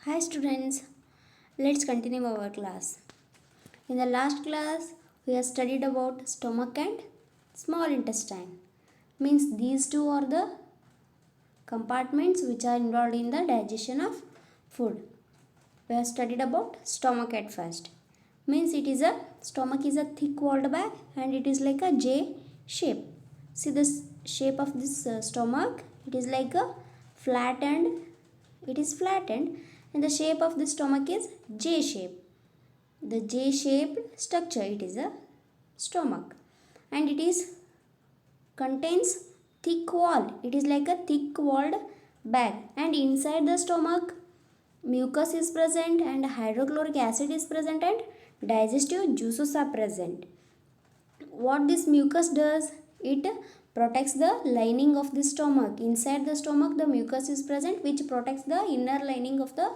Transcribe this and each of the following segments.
Hi students, let's continue our class. In the last class, we have studied about stomach and small intestine. Means these two are the compartments which are involved in the digestion of food. We have studied about stomach at first. Means stomach is a thick walled bag and it is like a J shape. See the shape of this stomach. It is like a flattened. It is flattened and the shape of the stomach is J shape. The J shaped structure, it is a stomach, and it is contains thick wall. It is like a thick walled bag, and inside the stomach mucus is present and hydrochloric acid is present and digestive juices are present. What this mucus does, it protects the lining of the stomach. Inside the stomach the mucus is present which protects the inner lining of the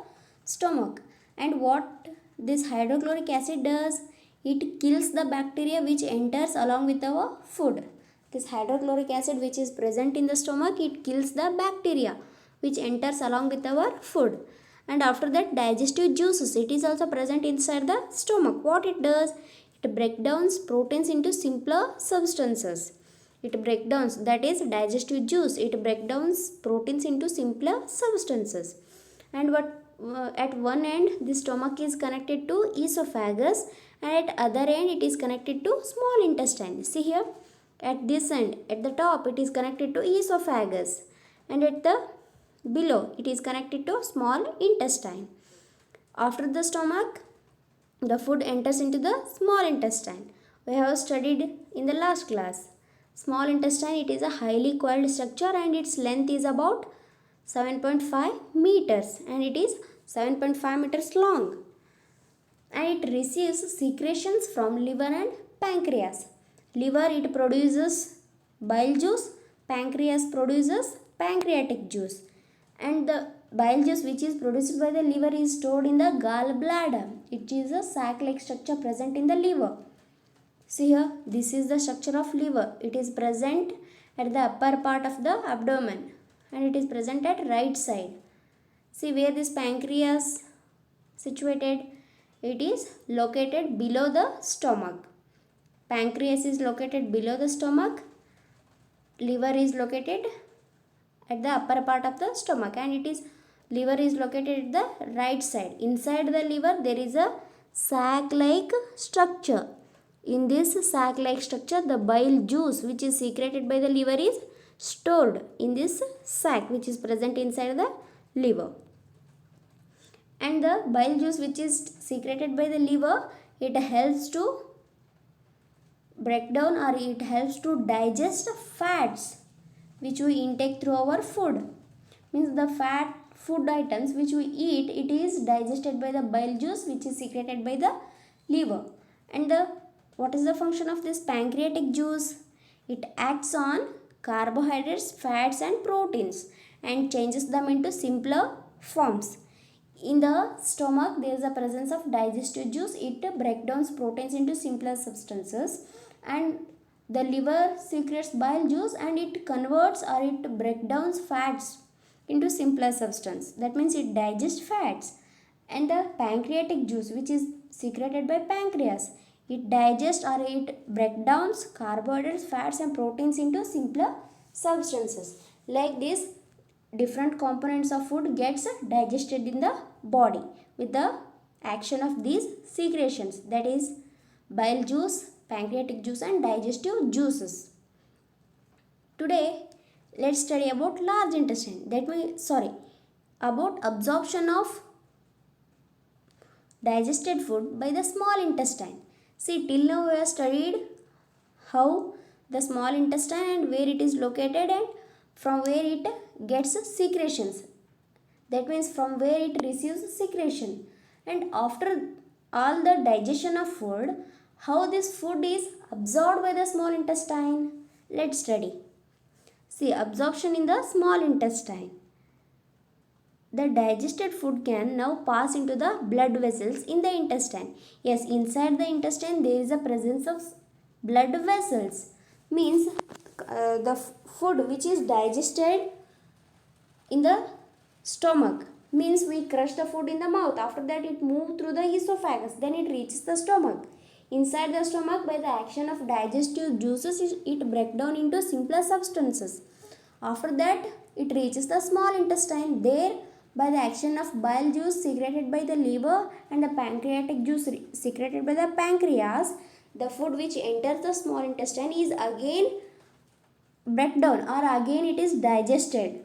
stomach. And what this hydrochloric acid does, it kills the bacteria which enters along with our food. This hydrochloric acid which is present in the stomach, it kills the bacteria which enters along with our food. And after that, digestive juices, it is also present inside the stomach. What it does, it breaks down proteins into simpler substances. It breaks down, that is digestive juice, it breaks down proteins into simpler substances. And at one end the stomach is connected to esophagus and at other end it is connected to small intestine. See here, at this end, at the top it is connected to esophagus and at the below it is connected to small intestine. After the stomach, the food enters into the small intestine. We have studied in the last class. Small intestine, it is a highly coiled structure and its length is about 7.5 meters and it is 7.5 meters long. And it receives secretions from liver and pancreas. Liver, it produces bile juice, pancreas produces pancreatic juice, and the bile juice which is produced by the liver is stored in the gallbladder. It is a sac-like structure present in the liver. See here, this is the structure of liver. It is present at the upper part of the abdomen and it is present at right side. See where this pancreas situated, it is located below the stomach. Pancreas is located below the stomach, liver is located at the upper part of the stomach, and liver is located at the right side. Inside the liver there is a sac-like structure. In this sac-like structure, the bile juice which is secreted by the liver is stored in this sac which is present inside the liver. And the bile juice which is secreted by the liver, it helps to break down or it helps to digest fats which we intake through our food. Means the fat food items which we eat, it is digested by the bile juice which is secreted by the liver. And what is the function of this pancreatic juice? It acts on carbohydrates, fats and proteins and changes them into simpler forms. In the stomach, there is a presence of digestive juice. It breaks down proteins into simpler substances, and the liver secretes bile juice and it converts or it breaks down fats into simpler substance. That means it digests fats. And the pancreatic juice which is secreted by pancreas, it digests or it breaks down carbohydrates, fats and proteins into simpler substances. Like this, different components of food gets digested in the body with the action of these secretions, that is bile juice, pancreatic juice and digestive juices. Today let's study about large intestine, about absorption of digested food by the small intestine. See, till now we have studied how the small intestine and where it is located and from where it gets secretions. That means from where it receives secretion. And after all the digestion of food, how this food is absorbed by the small intestine. Let's study. See, absorption in the small intestine. The digested food can now pass into the blood vessels in the intestine. Yes, inside the intestine there is a presence of blood vessels. Means the food which is digested in the stomach, means we crush the food in the mouth. After that it moves through the esophagus, then it reaches the stomach. Inside the stomach, by the action of digestive juices, it breaks down into simpler substances. After that it reaches the small intestine. There, by the action of bile juice secreted by the liver and the pancreatic juice secreted by the pancreas, the food which enters the small intestine is again break down, or again it is digested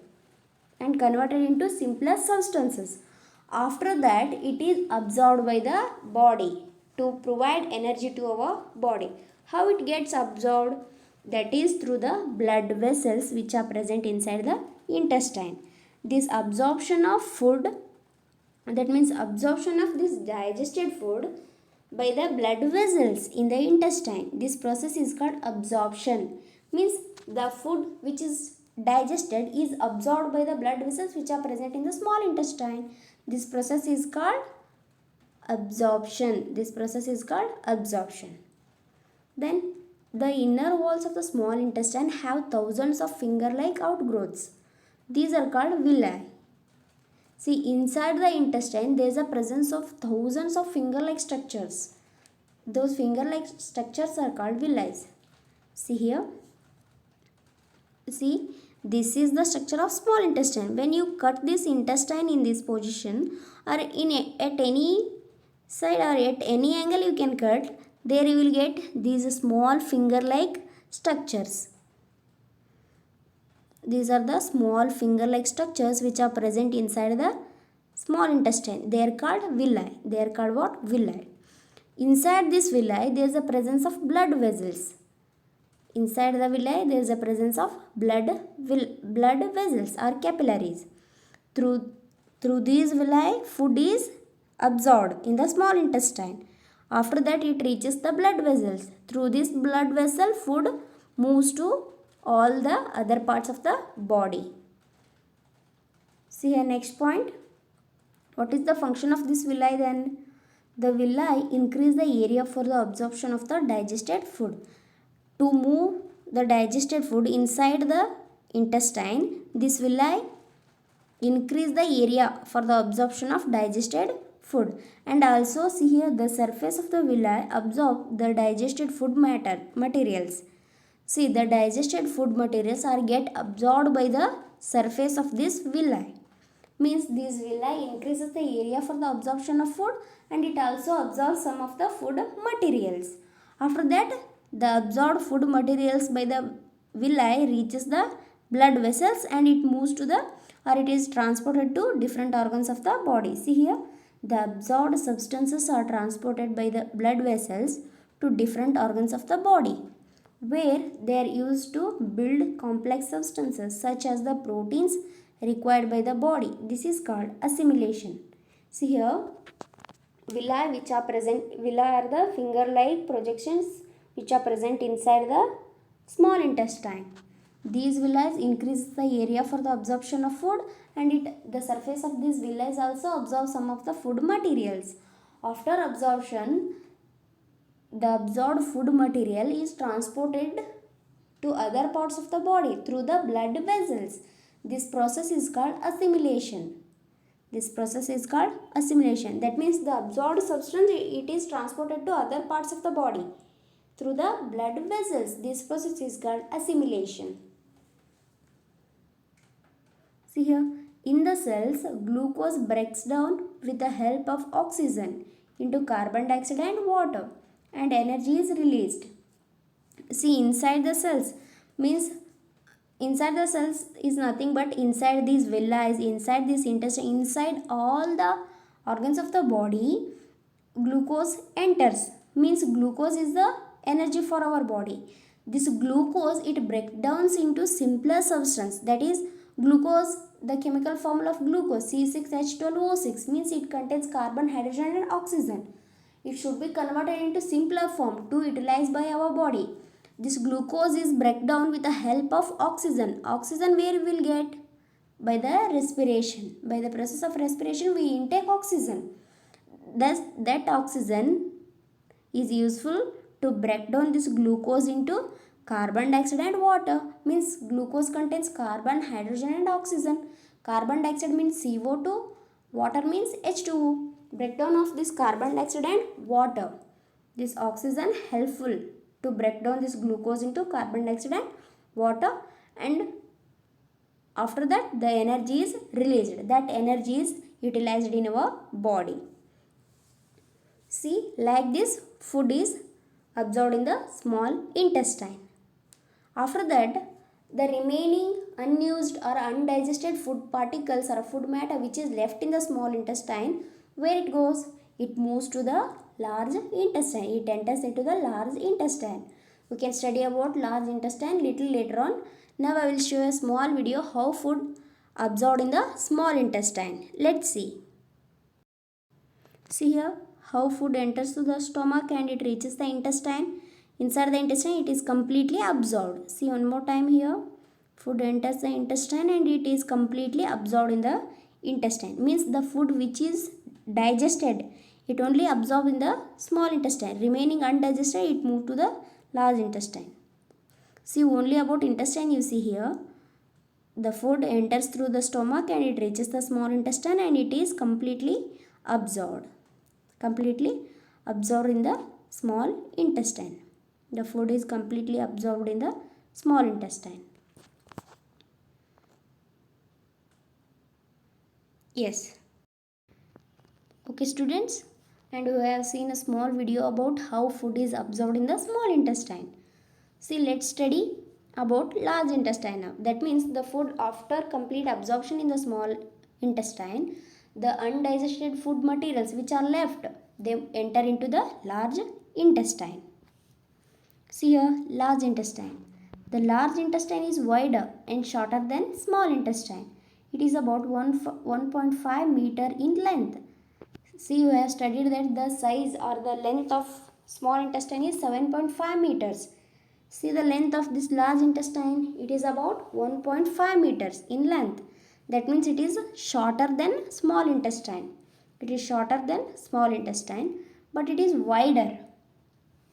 and converted into simpler substances. After that it is absorbed by the body to provide energy to our body. How it gets absorbed? That is through the blood vessels which are present inside the intestine. This absorption of food, that means absorption of this digested food by the blood vessels in the intestine, this process is called absorption. Means the food which is digested is absorbed by the blood vessels which are present in the small intestine. This process is called absorption. This process is called absorption. Then the inner walls of the small intestine have thousands of finger-like outgrowths. These are called villi. See, inside the intestine there is a presence of thousands of finger-like structures. Those finger-like structures are called villi. See here. See, this is the structure of small intestine. When you cut this intestine in this position, or at any side or at any angle you can cut, there you will get these small finger-like structures. These are the small finger-like structures which are present inside the small intestine. They are called villi. They are called what? Villi. Inside this villi there is a presence of blood vessels. Inside the villi there is a presence of blood vessels or capillaries. Through these villi, food is absorbed in the small intestine. After that it reaches the blood vessels. Through this blood vessel, food moves to all the other parts of the body. See here, next point. What is the function of this villi then? The villi increase the area for the absorption of the digested food. To move the digested food inside the intestine, this villi increase the area for the absorption of digested food. And also see here, the surface of the villi absorb the digested food materials. See, the digested food materials are get absorbed by the surface of this villi. Means this villi increases the area for the absorption of food, and it also absorbs some of the food materials. After that, the absorbed food materials by the villi reaches the blood vessels, and it moves to the, or it is transported to different organs of the body. See here, the absorbed substances are transported by the blood vessels to different organs of the body, where they are used to build complex substances such as the proteins required by the body. This is called assimilation. See here, villi which are present, villi are the finger-like projections which are present inside the small intestine. These villi increase the area for the absorption of food, and the surface of these villi also absorbs some of the food materials. After absorption, the absorbed food material is transported to other parts of the body through the blood vessels. This process is called assimilation. This process is called assimilation. That means the absorbed substance, it is transported to other parts of the body through the blood vessels. This process is called assimilation. See here, in the cells, glucose breaks down with the help of oxygen into carbon dioxide and water, and energy is released. See, inside the cells, means inside the cells is nothing but inside these villi, inside this intestine, inside all the organs of the body, glucose enters. Means glucose is the energy for our body. This glucose, it breaks down into simpler substance, that is glucose. The chemical formula of glucose, C6H12O6, means it contains carbon, hydrogen and oxygen. It should be converted into simpler form to utilize by our body. This glucose is break down with the help of oxygen. Oxygen where we will get? By the respiration. By the process of respiration we intake oxygen. Thus that oxygen is useful to break down this glucose into carbon dioxide and water. Means glucose contains carbon, hydrogen and oxygen. Carbon dioxide means CO2 Water means H2O. Breakdown of this carbon dioxide and water. This oxygen helpful to break down this glucose into carbon dioxide and water, and after that the energy is released. That energy is utilized in our body. See, like this food is absorbed in the small intestine. After that, the remaining unused or undigested food particles or food matter which is left in the small intestine, where it goes? It moves to the large intestine. It enters into the large intestine. We can study about large intestine little later on. Now I will show a small video how food absorbed in the small intestine. Let's see. See here how food enters to the stomach and it reaches the intestine. Inside the intestine it is completely absorbed. See one more time here. Food enters the intestine and it is completely absorbed in the intestine. Means the food which is digested, it only absorbed in the small intestine. Remaining undigested, it moved to the large intestine. See only about intestine you see here. The food enters through the stomach and it reaches the small intestine and it is completely absorbed. Completely absorbed in the small intestine. The food is completely absorbed in the small intestine. Yes. Okay students, and we have seen a small video about how food is absorbed in the small intestine. See, let's study about large intestine now. That means the food after complete absorption in the small intestine, the undigested food materials which are left, they enter into the large intestine. See here, large intestine. The large intestine is wider and shorter than small intestine. It is about 1.5 meter in length. See, we have studied that the size or the length of small intestine is 7.5 meters. See the length of this large intestine, it is about 1.5 meters in length. That means it is shorter than small intestine. It is shorter than small intestine, but it is wider.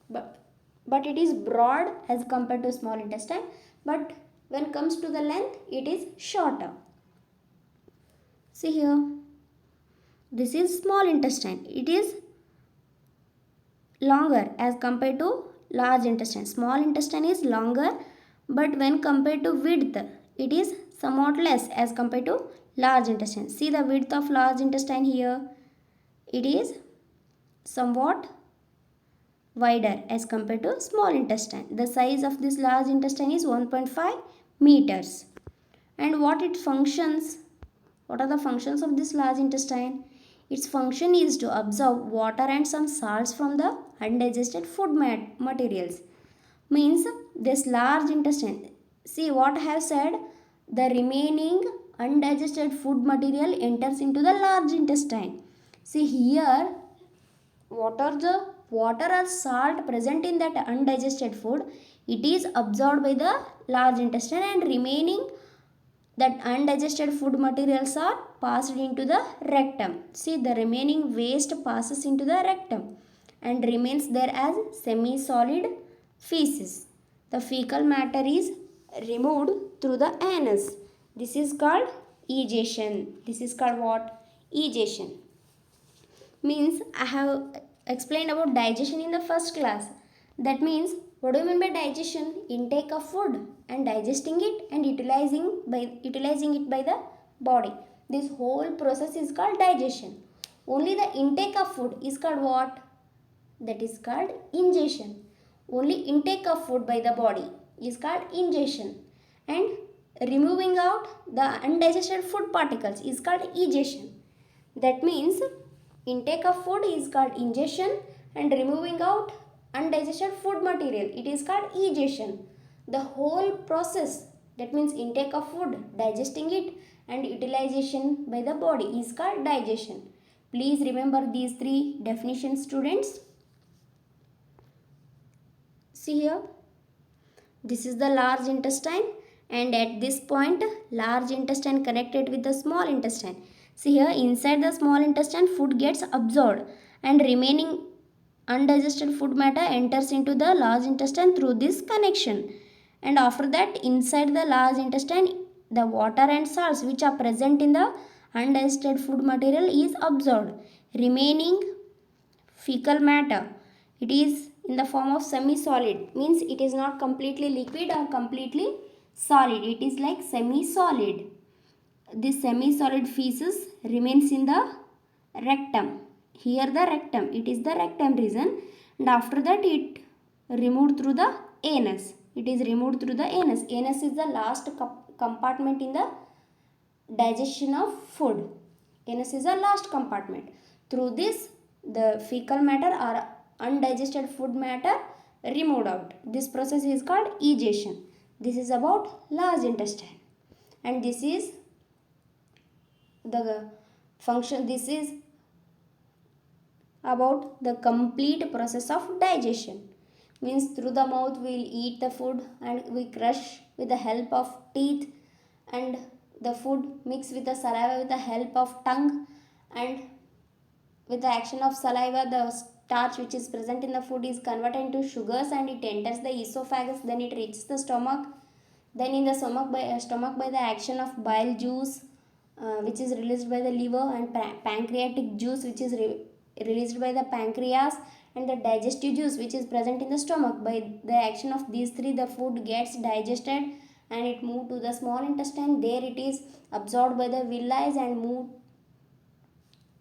But it is broad as compared to small intestine. But when it comes to the length, it is shorter. See here. This is small intestine. It is longer as compared to large intestine. Small intestine is longer, but when compared to width, it is somewhat less as compared to large intestine. See the width of large intestine here. It is somewhat wider as compared to small intestine. The size of this large intestine is 1.5 meters. And what it functions? What are the functions of this large intestine? Its function is to absorb water and some salts from the undigested food materials. Means this large intestine. See what I have said. The remaining undigested food material enters into the large intestine. See here, what are the water or salt present in that undigested food? It is absorbed by the large intestine and remaining that undigested food materials are passed into the rectum. See the remaining waste passes into the rectum and remains there as semi-solid feces. The fecal matter is removed through the anus. This is called egestion. This is called what? Egestion. Means I have explained about digestion in the first class. That means what do you mean by digestion? Intake of food and digesting it and utilizing it by the body. This whole process is called digestion. Only the intake of food is called what? That is called ingestion. Only intake of food by the body is called ingestion. And removing out the undigested food particles is called egestion. That means intake of food is called ingestion and removing out undigested food material, it is called egestion. The whole process, that means intake of food, digesting it and utilization by the body is called digestion. Please remember these three definitions, students. See here, this is the large intestine and at this point large intestine connected with the small intestine. See here, inside the small intestine food gets absorbed and remaining undigested food matter enters into the large intestine through this connection. And after that inside the large intestine the water and salts which are present in the undigested food material is absorbed. Remaining fecal matter, it is in the form of semi-solid, means it is not completely liquid or completely solid, it is like semi-solid. This semi-solid feces remains in the rectum. Here the rectum, it is the rectum region, and after that it removed through the anus. It is removed through the anus. Anus is the last compartment in the digestion of food. Anus is the last compartment. Through this, the fecal matter or undigested food matter removed out. This process is called egestion. This is about large intestine, and this is the function. This is about the complete process of digestion. Means through the mouth we will eat the food and we crush with the help of teeth, and the food mix with the saliva with the help of tongue, and with the action of saliva the starch which is present in the food is converted into sugars and it enters the esophagus, then it reaches the stomach. Then in the stomach by the action of bile juice which is released by the liver, and pancreatic juice which is released by the pancreas, and the digestive juice which is present in the stomach. By the action of these three, the food gets digested and it moved to the small intestine. There it is absorbed by the villi and moved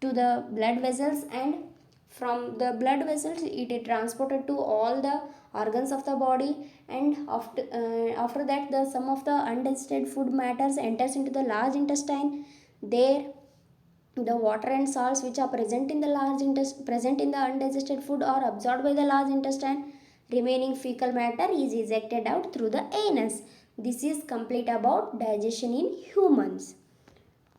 to the blood vessels, and from the blood vessels it is transported to all the organs of the body. And after that, the some of the undigested food matters enters into the large intestine. There the water and salts which are present in the present in the undigested food are absorbed by the large intestine. Remaining fecal matter is ejected out through the anus. This is complete about digestion in humans.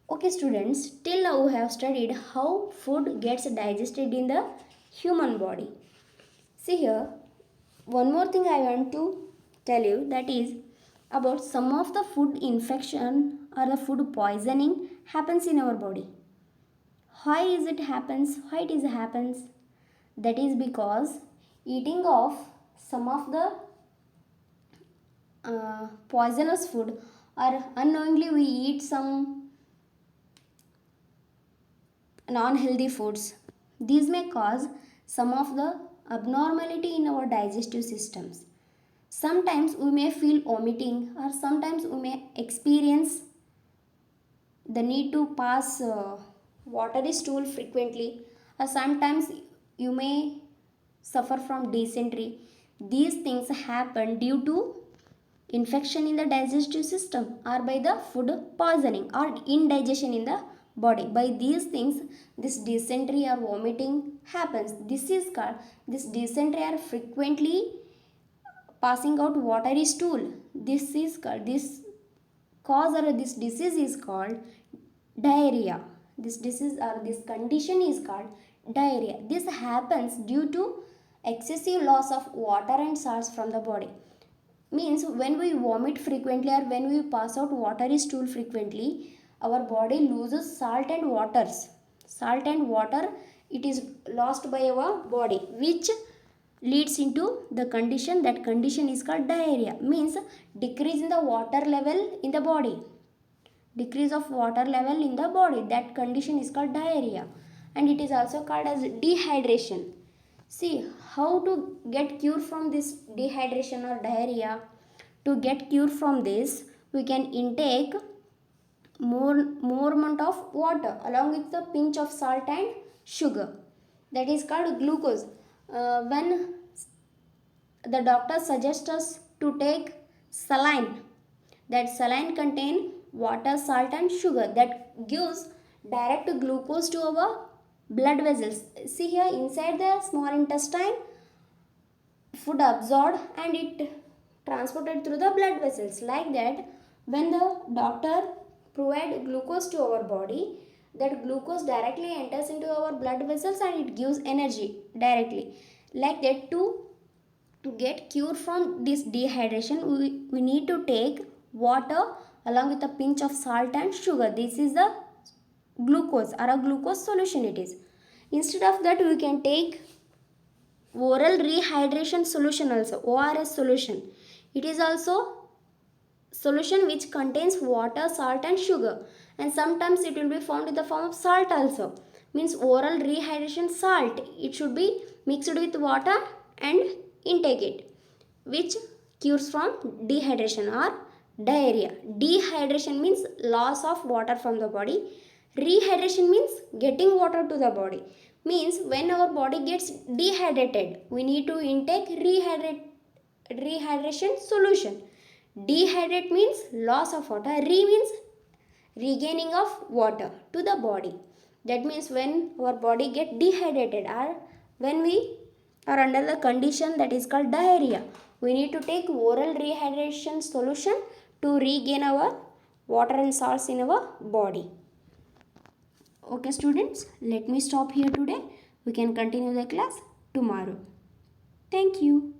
Okay students, till now we have studied how food gets digested in the human body. See here, one more thing I want to tell you, that is about some of the food infection or the food poisoning happens in our body. Why is it happens? Why it is happens? That is because eating of some of the poisonous food, or unknowingly we eat some non-healthy foods. These may cause some of the abnormality in our digestive systems. Sometimes we may feel vomiting, or sometimes we may experience the need to pass watery stool frequently, or sometimes you may suffer from dysentery. These things happen due to infection in the digestive system, or by the food poisoning or indigestion in the body. By these things, this dysentery or vomiting happens. This dysentery are frequently passing out watery stool. This cause or this disease is called diarrhea. This disease or this condition is called diarrhea. This happens due to excessive loss of water and salts from the body. Means when we vomit frequently or when we pass out watery stool frequently, our body loses salt and waters. Salt and water, it is lost by our body, which leads into the condition. That condition is called diarrhea. Means decrease in the water level in the body. Decrease of water level in the body. That condition is called diarrhea, and it is also called as dehydration. See how to get cure from this dehydration or diarrhea. To get cure from this, we can intake more amount of water along with the pinch of salt and sugar. That is called glucose. When the doctor suggests us to take saline, that saline contain water, salt and sugar, that gives direct glucose to our blood vessels. See here, inside the small intestine, food absorbed and it transported through the blood vessels. Like that, when the doctor provide glucose to our body, that glucose directly enters into our blood vessels and it gives energy directly. Like that, to get cure from this dehydration, we need to take water along with a pinch of salt and sugar. This is the glucose or a glucose solution it is. Instead of that, we can take oral rehydration solution also, ORS solution. It is also solution which contains water, salt and sugar, and sometimes it will be found in the form of salt also. Means oral rehydration salt, it should be mixed with water and intake it, which cures from dehydration or diarrhea. Dehydration means loss of water from the body. Rehydration means getting water to the body. Means when our body gets dehydrated, we need to intake rehydration solution. Dehydrate means loss of water. Re means regaining of water to the body. That means when our body get dehydrated or when we are under the condition that is called diarrhea, we need to take oral rehydration solution to regain our water and salts in our body. Okay students, let me stop here today. We can continue the class tomorrow. Thank you.